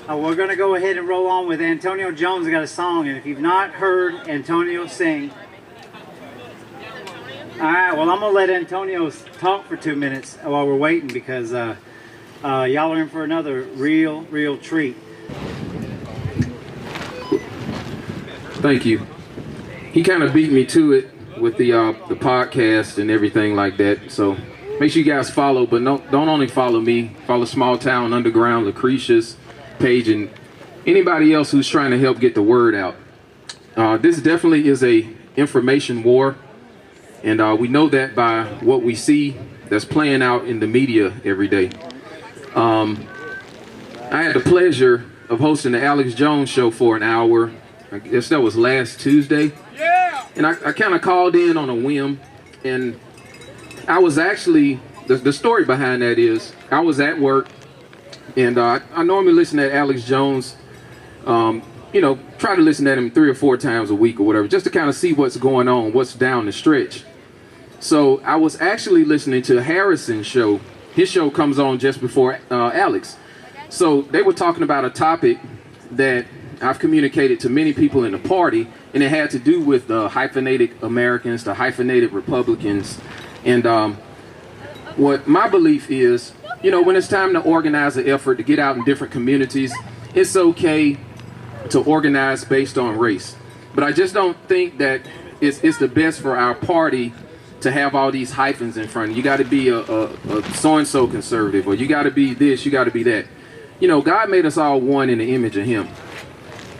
We're going to go ahead and roll on with Antonio Jones. Got a song, and if you've not heard Antonio sing, all right, well, I'm going to let Antonio talk for 2 minutes while we're waiting, because y'all are in for another real treat. Thank you. He kind of beat me to it with the podcast and everything like that. So make sure you guys follow, but don't only follow me. Follow Small Town Underground, Lucretia's page, and anybody else who's trying to help get the word out. This definitely is a information war, and we know that by what we see that's playing out in the media every day. I had the pleasure of hosting the Alex Jones show for an hour. I guess that was last Tuesday. Yeah. And I kind of called in on a whim, and I was actually, the story behind that is, I was at work, and I normally listen to Alex Jones, you know, try to listen to him 3 or 4 times a week or whatever, just to kind of see what's going on, what's down the stretch. So I was actually listening to Harrison's show. His show comes on just before Alex. So they were talking about a topic that I've communicated to many people in the party, and it had to do with the hyphenated Americans, the hyphenated Republicans. And what my belief is, you know, when it's time to organize an effort to get out in different communities, it's okay to organize based on race. But I just don't think that it's the best for our party to have all these hyphens in front. You got to be a so-and-so conservative, or you got to be this, you got to be that. You know, God made us all one in the image of him.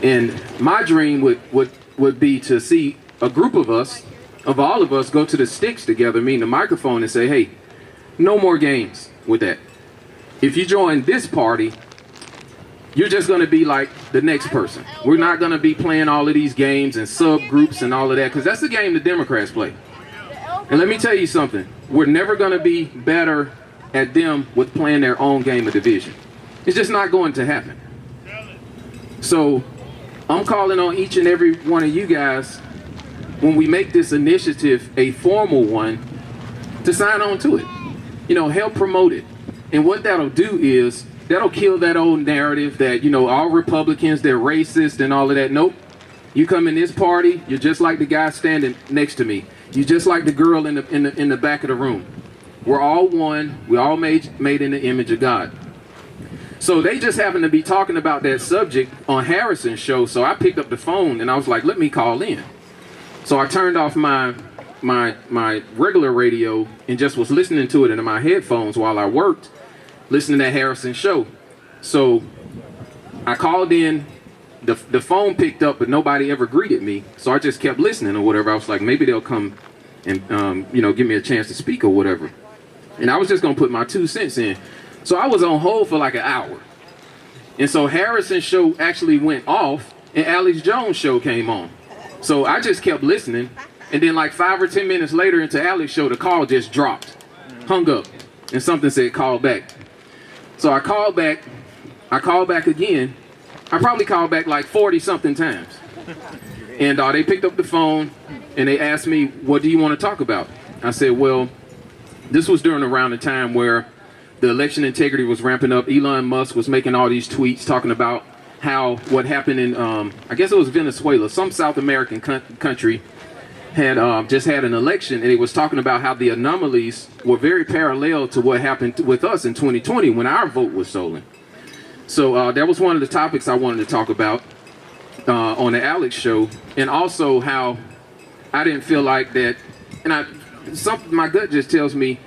And my dream would be to see a group of us, of all of us, go to the sticks together, meaning the microphone, and say, hey, no more games with that. If you join this party, you're just going to be like the next person. We're not going to be playing all of these games and subgroups and all of that, because that's the game the Democrats play. And let me tell you something. We're never going to be better at them with playing their own game of division. It's just not going to happen. So I'm calling on each and every one of you guys, when we make this initiative a formal one, to sign on to it. You know, help promote it. And what that'll do is, that'll kill that old narrative that, you know, all Republicans, they're racist and all of that. Nope. You come in this party, you're just like the guy standing next to me. You're just like the girl in the back of the room. We're all one. We're all made in the image of God. So they just happened to be talking about that subject on Harrison's show. So I picked up the phone and I was like, let me call in. So I turned off my regular radio and just was listening to it in my headphones while I worked, listening to Harrison's show. So I called in, the phone picked up, but nobody ever greeted me. So I just kept listening or whatever. I was like, maybe they'll come and, you know, give me a chance to speak or whatever. And I was just going to put my 2 cents in. So I was on hold for like an hour. And so Harrison's show actually went off and Alex Jones' show came on. So I just kept listening. And then like 5 or 10 minutes later into Alex's show, the call just dropped, hung up, and something said call back. So I called back again. I probably called back like 40 something times. And they picked up the phone and they asked me, what do you want to talk about? I said, well, this was during around the time where the election integrity was ramping up. Elon Musk was making all these tweets talking about how what happened in, I guess it was Venezuela, some South American country had just had an election, and it was talking about how the anomalies were very parallel to what happened with us in 2020 when our vote was stolen. So that was one of the topics I wanted to talk about on the Alex show, and also how I didn't feel like that, and my gut just tells me,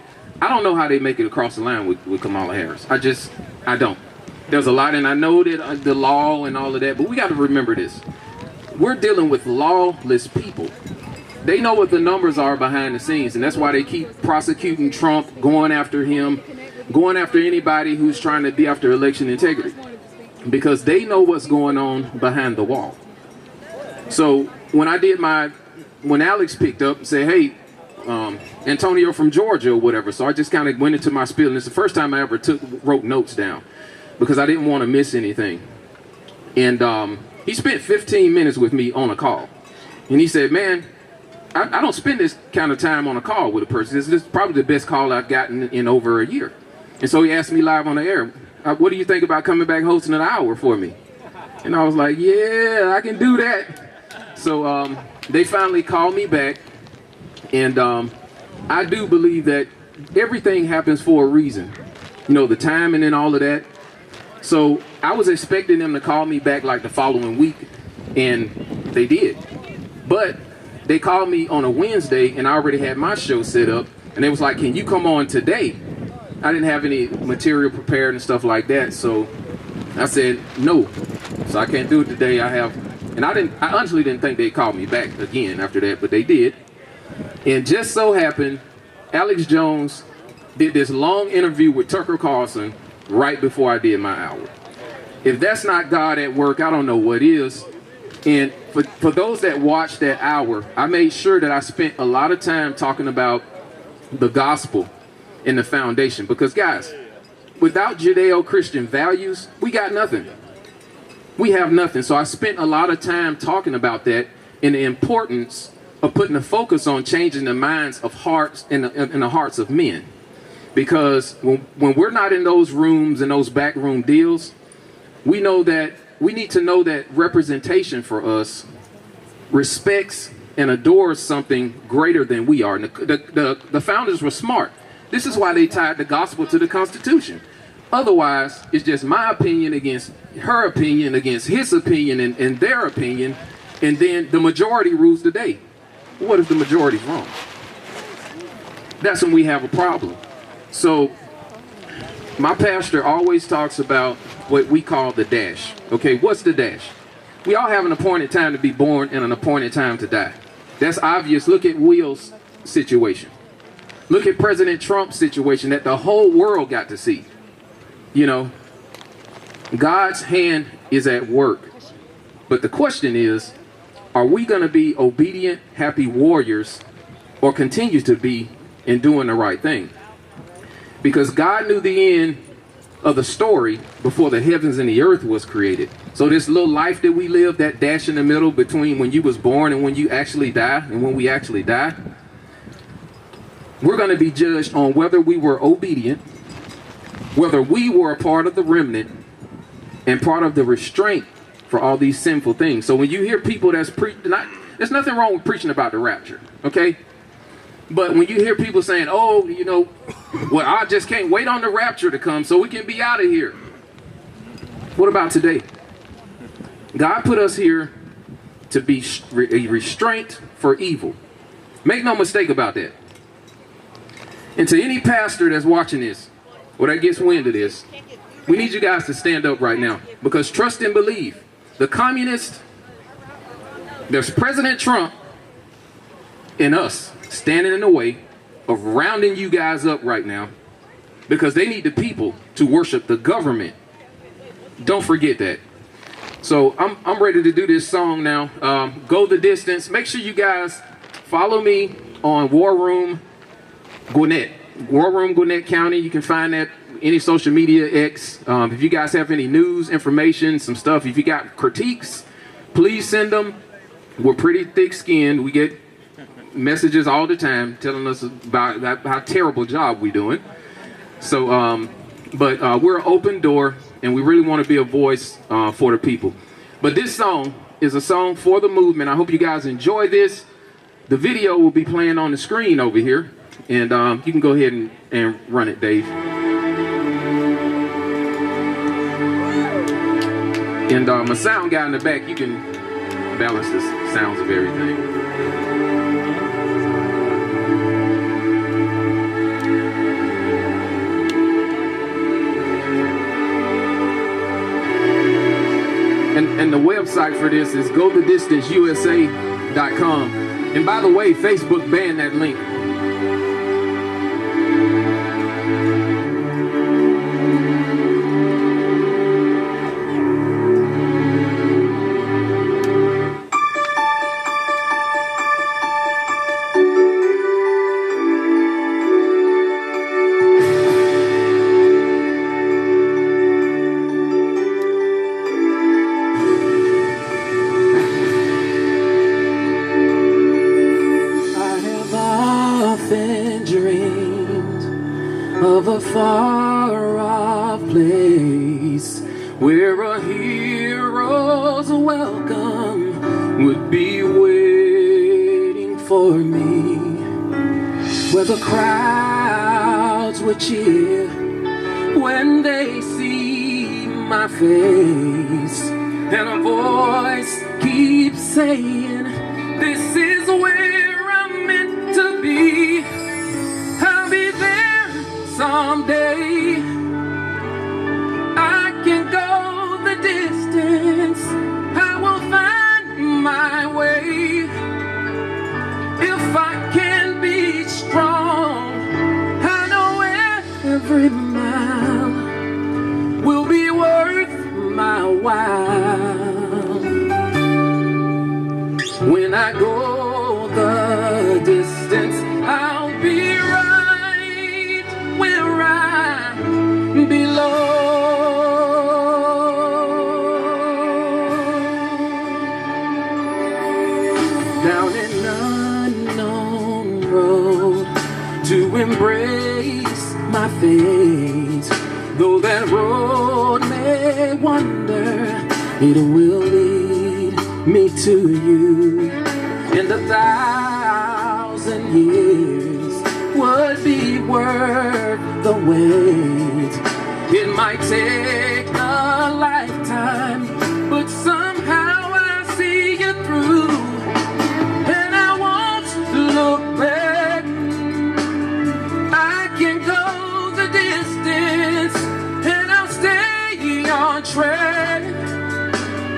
I don't know how they make it across the line with Kamala Harris. I don't. There's a lot, and I know that the law and all of that, but we got to remember this. We're dealing with lawless people. They know what the numbers are behind the scenes, and that's why they keep prosecuting Trump, going after him, going after anybody who's trying to be after election integrity, because they know what's going on behind the wall. So when Alex picked up and said, hey, Antonio from Georgia or whatever, so I just kind of went into my spiel, and it's the first time I ever wrote notes down because I didn't want to miss anything. And he spent 15 minutes with me on a call, and he said, man, I don't spend this kind of time on a call with a person. This is probably the best call I've gotten in over a year. And so he asked me live on the air, what do you think about coming back hosting an hour for me? And I was like, yeah, I can do that. So they finally called me back. And I do believe that everything happens for a reason. You know, the timing and all of that. So I was expecting them to call me back like the following week, and they did. But they called me on a Wednesday, and I already had my show set up, and they was like, can you come on today? I didn't have any material prepared and stuff like that, so I said no. So I can't do it today. I honestly didn't think they'd call me back again after that, but they did. And just so happened, Alex Jones did this long interview with Tucker Carlson right before I did my hour. If that's not God at work, I don't know what is. And for those that watched that hour, I made sure that I spent a lot of time talking about the gospel and the foundation. Because guys, without Judeo-Christian values, we got nothing. We have nothing. So I spent a lot of time talking about that and the importance of putting a focus on changing the minds of hearts and the hearts of men. Because when we're not in those rooms and those backroom deals, we know that we need to know that representation for us respects and adores something greater than we are. And the founders were smart. This is why they tied the gospel to the Constitution. Otherwise, it's just my opinion against her opinion, against his opinion and their opinion, and then the majority rules the day. What if the majority's wrong? That's when we have a problem. So my pastor always talks about what we call the dash. Okay, what's the dash? We all have an appointed time to be born and an appointed time to die. That's obvious. Look at Will's situation. Look at President Trump's situation that the whole world got to see. You know, God's hand is at work. But the question is, are we going to be obedient, happy warriors, or continue to be in doing the right thing? Because God knew the end of the story before the heavens and the earth was created. So this little life that we live, that dash in the middle between when you was born and when you actually die, and when we actually die, we're going to be judged on whether we were obedient, whether we were a part of the remnant and part of the restraint for all these sinful things. So when you hear people there's nothing wrong with preaching about the rapture, okay? But when you hear people saying, oh, you know, well, I just can't wait on the rapture to come so we can be out of here. What about today? God put us here to be a restraint for evil. Make no mistake about that. And to any pastor that's watching this, or that gets wind of this, we need you guys to stand up right now. Because trust and believe, the communists, there's President Trump and us standing in the way of rounding you guys up right now because they need the people to worship the government. Don't forget that. So I'm ready to do this song now. Go the distance. Make sure you guys follow me on War Room Gwinnett. War Room Gwinnett County. You can find that any social media X. If you guys have any news, information, some stuff, if you got critiques, please send them. We're pretty thick-skinned. We get messages all the time telling us about how terrible job we're doing. So, but we're an open door, and we really want to be a voice for the people. But this song is a song for the movement. I hope you guys enjoy this. The video will be playing on the screen over here, and you can go ahead and run it, Dave. And my sound guy in the back, you can balance the sounds of everything. And the website for this is gothedistanceusa.com. And by the way, Facebook banned that link. I have of a far-off place where a hero's welcome would be waiting for me, where the crowds would cheer when they see my face, and a voice keeps saying, this is where I'm meant to be. I'll be there someday. I can go the distance. I will find my way. If I can be strong, I know every mile will be worth my while. When I go the distance, I'll be right where I belong. Down an unknown road to embrace my fate, though that road may wander, it will lead me to you. And 1,000 years would be worth the wait. It might take a lifetime, but somehow I see you through, and I won't look back. I can go the distance, and I'll stay on track.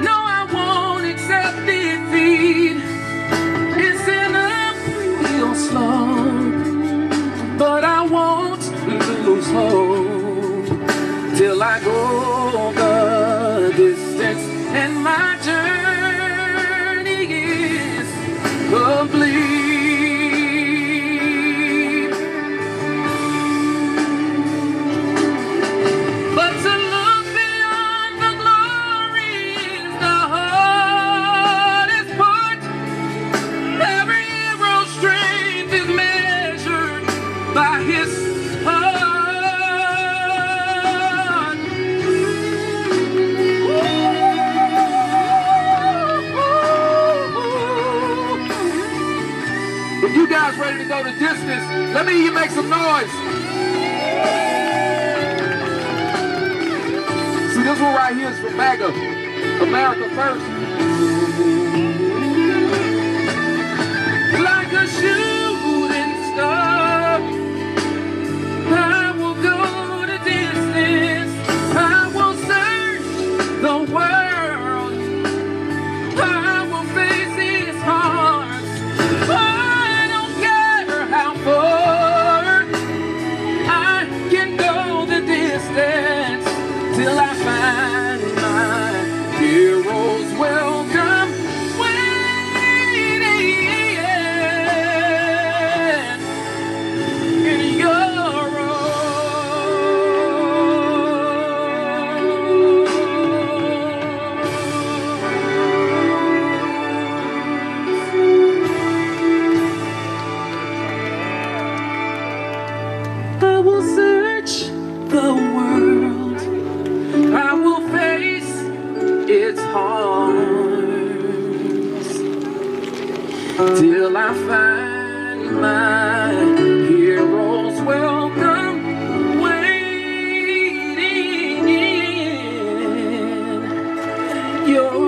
No, I won't accept defeat. It's an uphill slope, but I won't lose hope till I go the distance and my journey is complete. But to look beyond the glory is the hardest part. Every hero's strength is measured by his heart. If you guys ready to go the distance, let me hear you make some noise. See, this one right here is from MAGA, America First. Like a shooting star, I will go the distance. I will search the world. I will face his hearts. I don't care how far. I can go the distance till I find my hero's welcome waiting in your I will search the world. I will face its harms till I find my hero's welcome waiting in your